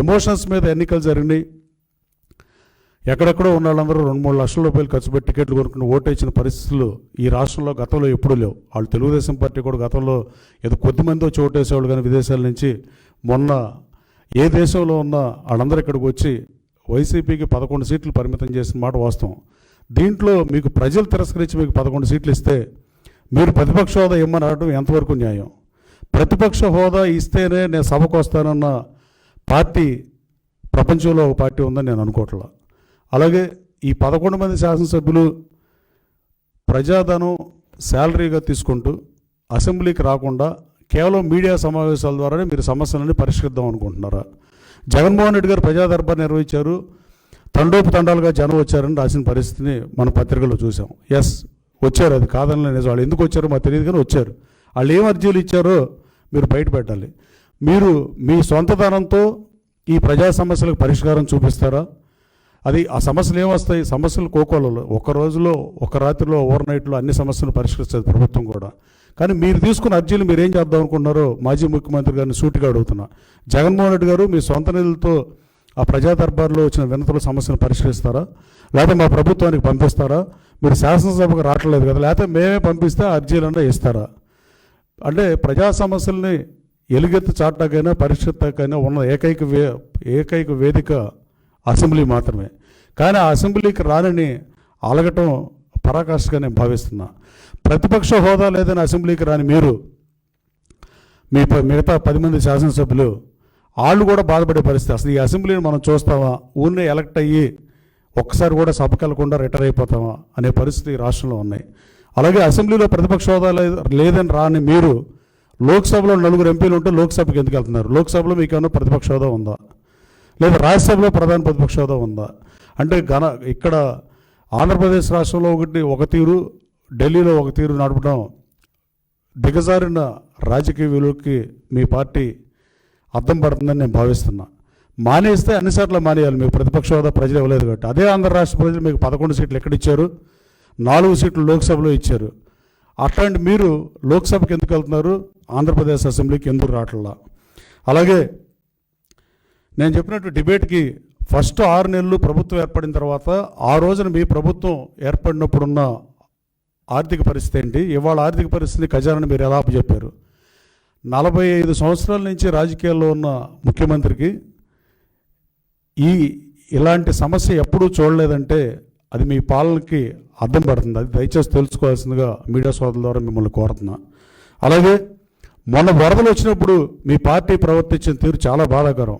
Emotions మీద ఎన్నికలు జరిగినాయి. ఎక్కడెక్కడో ఉన్న వాళ్ళందరూ 2-3 లక్షల రూపాయలు ఖర్చు పెట్టి టికెట్లు కొనుక్కుని ఓటేసిన పరిస్థితులు ఈ రాష్ట్రంలో గతంలో ఎప్పుడూ లేవు. వాళ్ళు తెలుగుదేశం పార్టీ కూడా గతంలో ఏదో కొద్దిమంది వచ్చి ఓటేసేవాళ్ళు, కానీ విదేశాల నుంచి మొన్న ఏ దేశంలో ఉన్న వాళ్ళందరూ ఇక్కడికి వచ్చి వైసీపీకి 11 సీట్లు పరిమితం చేసిన మాట వాస్తవం. దీంట్లో మీకు ప్రజలు తిరస్కరించి మీకు 11 సీట్లు ఇస్తే మీరు ప్రతిపక్ష హోదా ఇమ్మని అనడం ఎంతవరకు న్యాయం? ప్రతిపక్ష హోదా ఇస్తేనే నేను సభకు వస్తానన్న పార్టీ ప్రపంచంలో ఒక పార్టీ ఉందని నేను అనుకోవట్లా. అలాగే ఈ 11 మంది శాసనసభ్యులు ప్రజాధనం శాలరీగా తీసుకుంటూ అసెంబ్లీకి రాకుండా కేవలం మీడియా సమావేశాల ద్వారానే మీరు సమస్యలని పరిష్కరిద్దాం అనుకుంటున్నారా? జగన్మోహన్ రెడ్డి గారు ప్రజా దర్బార్ నిర్వహించారు, తండోపతండాలుగా జనం వచ్చారని రాసిన పరిస్థితిని మన పత్రికలో చూసాం. ఎస్, వచ్చారు, అది కాదని నిజం. వాళ్ళు ఎందుకు వచ్చారో మాకు తెలియదు, కానీ వచ్చారు. వాళ్ళు ఏం అర్జీలు ఇచ్చారో మీరు బయట పెట్టాలి. మీరు మీ సొంత ధనంతో ఈ ప్రజా సమస్యలకు పరిష్కారం చూపిస్తారా? అది ఆ సమస్యలు ఏమొస్తాయి? సమస్యలు కోకోలలో ఒక రోజులో, ఒక రాత్రిలో, ఓవర్ నైట్లో అన్ని సమస్యలు పరిష్కరిస్తుంది ప్రభుత్వం కూడా. కానీ మీరు తీసుకున్న అర్జీలు మీరు ఏం చేద్దాం అనుకుంటున్నారో మాజీ ముఖ్యమంత్రి గారిని సూటిగా అడుగుతున్నా. జగన్మోహన్ రెడ్డి గారు మీ సొంత నిధులతో ఆ ప్రజా దర్బార్లో వచ్చిన వినతుల సమస్యను పరిష్కరిస్తారా? లేకపోతే మా ప్రభుత్వానికి పంపిస్తారా? మీరు శాసనసభకు రావట్లేదు కదా, లేకపోతే మేమే పంపిస్తే అర్జీలన్నా ఇస్తారా? అంటే ప్రజా సమస్యల్ని ఎలుగెత్తి చాటాకైనా పరిష్కరితాకైనా ఉన్న ఏకైక వేదిక అసెంబ్లీ మాత్రమే. కానీ ఆ అసెంబ్లీకి రానని అలగటం పరాకాష్ఠగా నేను భావిస్తున్నా. ప్రతిపక్ష హోదా లేదని అసెంబ్లీకి రాని మీరు మిగతా 10 మంది శాసనసభ్యులు వాళ్ళు కూడా బాధపడే పరిస్థితి. అసలు ఈ అసెంబ్లీని మనం చూస్తామా, ఊరినే ఎలక్ట్ అయ్యి ఒక్కసారి కూడా సభకు వెళ్లకుండా రిటైర్ అయిపోతామా అనే పరిస్థితి రాష్ట్రంలో ఉన్నాయి. అలాగే అసెంబ్లీలో ప్రతిపక్ష హోదా లేదని రాని మీరు లోక్సభలో 4 ఎంపీలు ఉంటే లోక్సభకి ఎందుకు వెళ్తున్నారు? లోక్సభలో మీకు ఏమైనా ప్రతిపక్ష హోదా ఉందా? లేదా రాజ్యసభలో ప్రధాన ప్రతిపక్ష హోదా ఉందా? అంటే ఇక్కడ ఆంధ్రప్రదేశ్ రాష్ట్రంలో ఒక తీరు, ఢిల్లీలో ఒక తీరు నడపడం దిగజారిన రాజకీయ విలువకి మీ పార్టీ అర్థం పడుతుందని నేను భావిస్తున్నా. మానేస్తే అన్నిసార్లు మానేయాలి. మీకు ప్రతిపక్ష హోదా ప్రజలు ఇవ్వలేదు కాబట్టి. అదే ఆంధ్ర రాష్ట్ర ప్రజలు మీకు 11 సీట్లు ఎక్కడిచ్చారు? 4 సీట్లు లోక్సభలో ఇచ్చారు. అట్లాంటి మీరు లోక్సభకి ఎందుకు వెళ్తున్నారు? ఆంధ్రప్రదేశ్ అసెంబ్లీకి ఎందుకు రావట్లా? అలాగే నేను చెప్పినట్టు డిబేట్కి ఫస్ట్ 6 నెలలు ప్రభుత్వం ఏర్పడిన తర్వాత ఆ రోజున మీ ప్రభుత్వం ఏర్పడినప్పుడున్న ఆర్థిక పరిస్థితి ఏంటి, ఇవాళ ఆర్థిక పరిస్థితిని ఖజానాని మీరు ఎలా చెప్పారు? 45 సంవత్సరాల నుంచి రాజకీయాల్లో ఉన్న ముఖ్యమంత్రికి ఇలాంటి సమస్య ఎప్పుడూ చూడలేదంటే అది మీ పాలనకి అర్థం పడుతుంది. అది దయచేసి తెలుసుకోవాల్సిందిగా మీడియా సోదరుల ద్వారా మిమ్మల్ని కోరుతున్నా. అలాగే మొన్న వరదలు వచ్చినప్పుడు మీ పార్టీ ప్రవర్తించిన తీరు చాలా బాధాకరం.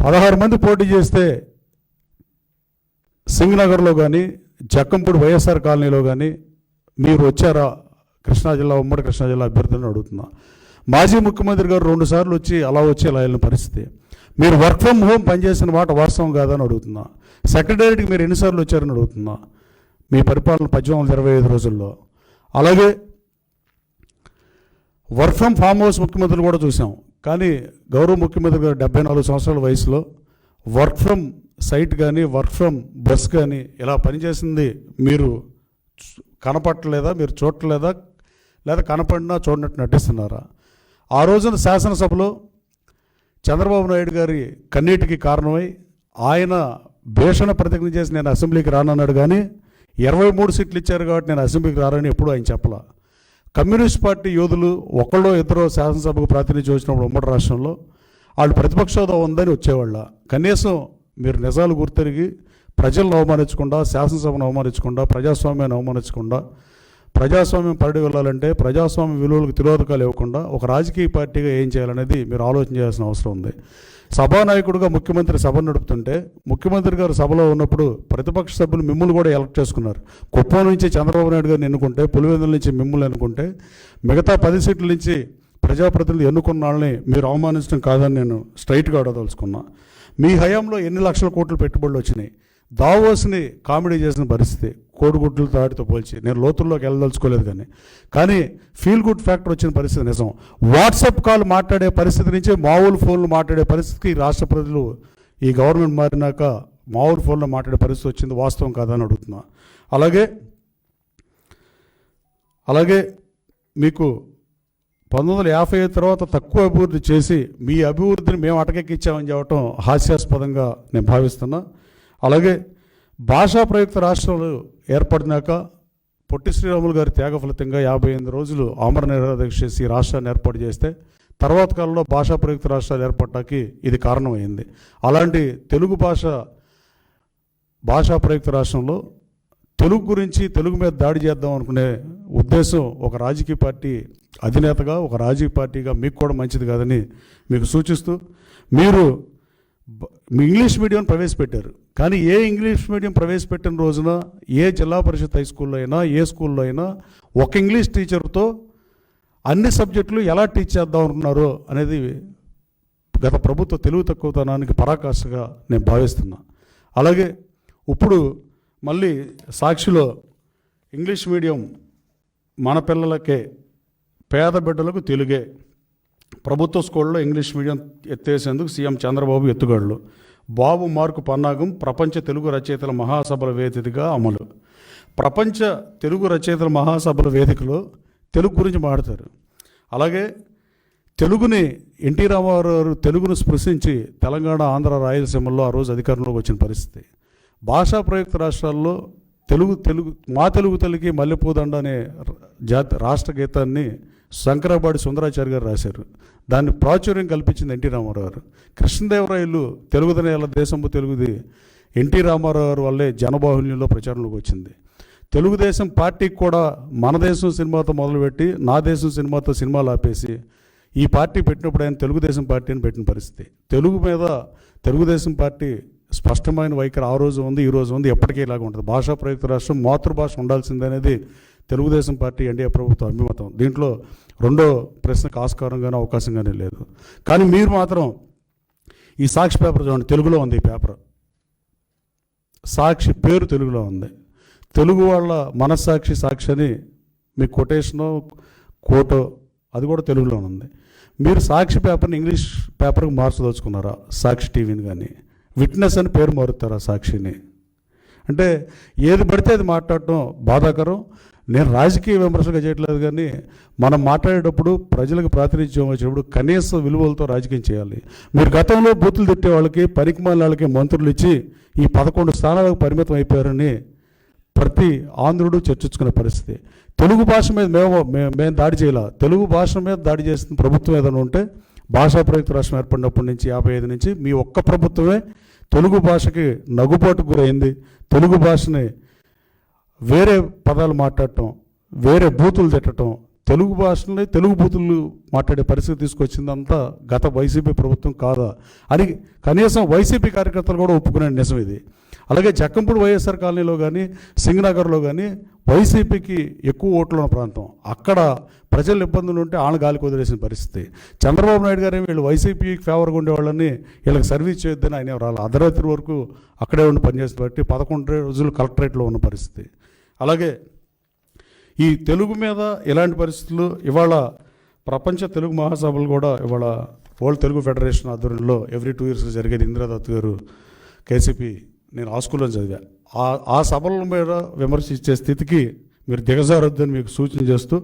16 మంది పోటీ చేస్తే సింగనగర్లో కానీ జక్కంపూడి వైఎస్ఆర్ కాలనీలో కానీ మీరు వచ్చారా? కృష్ణా జిల్లా, ఉమ్మడి కృష్ణా జిల్లా అభ్యర్థులను అడుగుతున్నా. మాజీ ముఖ్యమంత్రి గారు 2 సార్లు వచ్చి అలా వెళ్ళిన పరిస్థితి. మీరు వర్క్ ఫ్రమ్ హోమ్ పనిచేసిన మాట వాస్తవం కాదని అడుగుతున్నా. సెక్రటేరియట్కి మీరు ఎన్నిసార్లు వచ్చారని అడుగుతున్నా మీ పరిపాలన 1825 రోజుల్లో. అలాగే వర్క్ ఫ్రమ్ ఫామ్ హౌస్ ముఖ్యమంత్రులు కూడా చూసాం. కానీ గౌరవ ముఖ్యమంత్రి గారు 74 సంవత్సరాల వయసులో వర్క్ ఫ్రమ్ సైట్ కానీ వర్క్ ఫ్రమ్ బస్ కానీ ఇలా పనిచేసింది మీరు కనపట్టలేదా? మీరు చూడలేదా? లేదా కనపడినా చూడనట్టు నటిస్తున్నారా? ఆ రోజున శాసనసభలో చంద్రబాబు నాయుడు గారి కన్నీటికి కారణమై ఆయన భీషణ ప్రతిజ్ఞ చేసి నేను అసెంబ్లీకి రానన్నాడు. కానీ 23 సీట్లు ఇచ్చారు కాబట్టి నేను అసెంబ్లీకి రానని ఎప్పుడూ ఆయన చెప్పలా. కమ్యూనిస్ట్ పార్టీ యోధులు ఒకళ్ళో ఇద్దరో శాసనసభకు ప్రాతినిధ్యం వచ్చినప్పుడు ఉమ్మడి రాష్ట్రంలో వాళ్ళు ప్రతిపక్ష హోదా ఉందని వచ్చేవాళ్ళ. కనీసం మీరు నిజాలు గుర్తెరిగి ప్రజలను అవమానించకుండా, శాసనసభను అవమానించకుండా, ప్రజాస్వామ్యాన్ని అవమానించకుండా, ప్రజాస్వామ్యం పరిడి వెళ్ళాలంటే ప్రజాస్వామ్య విలువలకు తిరోధకాలు ఇవ్వకుండా ఒక రాజకీయ పార్టీగా ఏం చేయాలనేది మీరు ఆలోచన చేయాల్సిన అవసరం ఉంది. సభానాయకుడిగా ముఖ్యమంత్రి సభ నడుపుతుంటే ముఖ్యమంత్రి గారు సభలో ఉన్నప్పుడు ప్రతిపక్ష సభ్యులు మిమ్మల్ని కూడా ఎలక్ట్ చేసుకున్నారు. కుప్పం నుంచి చంద్రబాబు నాయుడు గారిని ఎన్నుకుంటే, పులివెందుల నుంచి మిమ్మల్ని ఎన్నుకుంటే, మిగతా 10 సీట్ల నుంచి ప్రజాప్రతినిధులు ఎన్నుకున్న వాళ్ళని మీరు అవమానించడం కాదని నేను స్ట్రైట్గా అడగదలుచుకున్నా. మీ హయాంలో ఎన్ని లక్షల కోట్లు పెట్టుబడులు వచ్చినాయి? దావోస్ని కామెడీ చేసిన పరిస్థితి, కోడిగుడ్లు తాడితో పోల్చి. నేను లోతుల్లోకి వెళ్ళదలుచుకోలేదు కానీ ఫీల్ గుడ్ ఫ్యాక్టర్ వచ్చిన పరిస్థితి నిజం. వాట్సాప్ కాల్ మాట్లాడే పరిస్థితి నుంచి మామూలు ఫోన్లు మాట్లాడే పరిస్థితికి రాష్ట్ర ప్రజలు ఈ గవర్నమెంట్ మారినాక మామూలు ఫోన్లో మాట్లాడే పరిస్థితి వచ్చింది. వాస్తవం కాదని అడుగుతున్నా. అలాగే మీకు 1955 తర్వాత తక్కువ అభివృద్ధి చేసి మీ అభివృద్ధిని మేము అటకెక్కించామని చెప్పడం హాస్యాస్పదంగా నేను భావిస్తున్నా. అలాగే భాషా ప్రయుక్త రాష్ట్రాలు ఏర్పడినాక పొట్టి శ్రీరాములు గారి త్యాగ ఫలితంగా 58 రోజులు ఆమరణ నిరాదీక్ష చేసి రాష్ట్రాన్ని ఏర్పాటు చేస్తే తర్వాత కాలంలో భాషా ప్రయుక్త రాష్ట్రాలు ఏర్పడటానికి ఇది కారణమైంది. అలాంటి తెలుగు భాషా ప్రయుక్త రాష్ట్రంలో తెలుగు గురించి, తెలుగు మీద దాడి చేద్దాం అనుకునే ఉద్దేశం ఒక రాజకీయ పార్టీ అధినేతగా, ఒక రాజకీయ పార్టీగా మీకు కూడా మంచిది కాదని మీకు సూచిస్తూ, మీరు మీ ఇంగ్లీష్ మీడియం ప్రవేశపెట్టారు. కానీ ఏ ఇంగ్లీష్ మీడియం ప్రవేశపెట్టిన రోజున ఏ జిల్లా పరిషత్ హై స్కూల్లో అయినా, ఏ స్కూల్లో అయినా ఒక ఇంగ్లీష్ టీచర్తో అన్ని సబ్జెక్టులు ఎలా టీచ్ చేద్దాం అనుకున్నారో అనేది గత ప్రభుత్వ తెలుగు తక్కువతనానికి పరాకాష్ఠగా నేను భావిస్తున్నా. అలాగే ఇప్పుడు మళ్ళీ సాక్షిలో ఇంగ్లీష్ మీడియం మన పిల్లలకే, పేద బిడ్డలకు తెలుగే, ప్రభుత్వ స్కూళ్ళలో ఇంగ్లీష్ మీడియం ఎత్తేసేందుకు సీఎం చంద్రబాబు ఎత్తుగడలు, బాబు మార్కు పన్నాగం ప్రపంచ తెలుగు రచయితల మహాసభల వేదికగా అమలు. ప్రపంచ తెలుగు రచయితల మహాసభల వేదికలో తెలుగు గురించి మాట్లాడతారు. అలాగే తెలుగుని ఎన్టీ రామారావు తెలుగును స్పృశించి తెలంగాణ, ఆంధ్ర, రాయలసీమల్లో ఆ రోజు అధికారంలోకి వచ్చిన పరిస్థితి. భాషా ప్రయుక్త రాష్ట్రాల్లో మా తెలుగు తల్లికి మల్లెపూదండ అనే రాష్ట్ర గీతాన్ని శంకరాబాడి సుందరాచార్య గారు రాశారు. దాన్ని ప్రాచుర్యం కల్పించింది ఎన్టీ రామారావు గారు. కృష్ణదేవరాయలు తెలుగుదనేల దేశంపు తెలుగుది ఎన్టీ రామారావు గారు వల్లే జనబాహుల్యంలో ప్రచారంలోకి వచ్చింది. తెలుగుదేశం పార్టీకి కూడా మన దేశం సినిమాతో మొదలుపెట్టి నా దేశం సినిమాతో సినిమాలు ఆపేసి ఈ పార్టీ పెట్టినప్పుడు ఆయన తెలుగుదేశం పార్టీ అని పెట్టిన పరిస్థితి. తెలుగు మీద తెలుగుదేశం పార్టీ స్పష్టమైన వైఖరి ఆ రోజు ఉంది, ఈ రోజు ఉంది, ఎప్పటికీ ఇలాగ ఉంటుంది. భాషా ప్రయుక్త రాష్ట్రం మాతృభాష ఉండాల్సిందనేది తెలుగుదేశం పార్టీ, ఎన్డీఏ ప్రభుత్వం అభిమతం. దీంట్లో రెండో ప్రశ్నకు ఆస్కారంగానే అవకాశంగానే లేదు. కానీ మీరు మాత్రం ఈ సాక్షి పేపర్ చూడండి, తెలుగులో ఉంది. ఈ పేపర్ సాక్షి పేరు తెలుగులో ఉంది. తెలుగు వాళ్ళ మనస్సాక్షి సాక్షి అని మీ కొటేషనో కోటో అది కూడా తెలుగులో ఉంది. మీరు సాక్షి పేపర్ని ఇంగ్లీష్ పేపర్కి మార్చదలుచుకున్నారా? సాక్షి టీవీని కానీ విట్నెస్ అని పేరు మారుతారా సాక్షిని? అంటే ఏది పడితే అది మాట్లాడటం బాధాకరం. నేను రాజకీయ విమర్శగా చేయట్లేదు, కానీ మనం మాట్లాడేటప్పుడు ప్రజలకు ప్రాతినిధ్యం వచ్చినప్పుడు కనీస విలువలతో రాజకీయం చేయాలి. మీరు గతంలో బూతులు తిట్టే వాళ్ళకి, పనికిమాల వాళ్ళకి మంత్రులు ఇచ్చి ఈ 11 స్థానాలకు పరిమితం అయిపోయారని ప్రతి ఆంధ్రుడు చర్చించుకునే పరిస్థితి. తెలుగు భాష మీద మేము దాడి చేయాల. తెలుగు భాష మీద దాడి చేసిన ప్రభుత్వం ఏదైనా ఉంటే భాషా ప్రయుక్త రాష్ట్రం ఏర్పడినప్పటి నుంచి 55 నుంచి మీ ఒక్క ప్రభుత్వమే తెలుగు భాషకి నగుబాటుకు గురైంది. తెలుగు భాషని వేరే పదాలు మాట్లాడటం, వేరే బూతులు తిట్టడం, తెలుగు భాషని తెలుగు బూతులు మాట్లాడే పరిస్థితి తీసుకొచ్చిందంతా గత వైసీపీ ప్రభుత్వం కాదా అని కనీసం వైసీపీ కార్యకర్తలు కూడా ఒప్పుకునే నిజం ఇది. అలాగే జక్కంపూడి వైఎస్ఆర్ కాలనీలో కానీ, సింగనగర్లో కానీ వైసీపీకి ఎక్కువ ఓట్లు ఉన్న ప్రాంతం. అక్కడ ప్రజల ఇబ్బందులు ఉంటే ఆళ్ళ గాలికి వదిలేసిన పరిస్థితి. చంద్రబాబు నాయుడు గారు వీళ్ళు వైసీపీకి ఫేవర్గా ఉండేవాళ్ళని వీళ్ళకి సర్వీస్ చేయొద్దని ఆయన రాలి అర్ధరాత్రి వరకు అక్కడే ఉండి పనిచేసి బట్టి 11 రోజులు కలెక్టరేట్లో ఉన్న పరిస్థితి. అలాగే ఈ తెలుగు మీద ఇలాంటి పరిస్థితులు ఇవాళ ప్రపంచ తెలుగు మహాసభలు కూడా ఇవాళ వరల్డ్ తెలుగు ఫెడరేషన్ ఆధ్వర్యంలో ఎవ్రీ 2 years జరిగేది. ఇందిరాదత్ గారు కేసీపీ, నేను ఆ స్కూల్లో చదివా. ఆ సభల మీద విమర్శించే స్థితికి మీరు దిగజారొద్దని మీకు సూచన చేస్తూ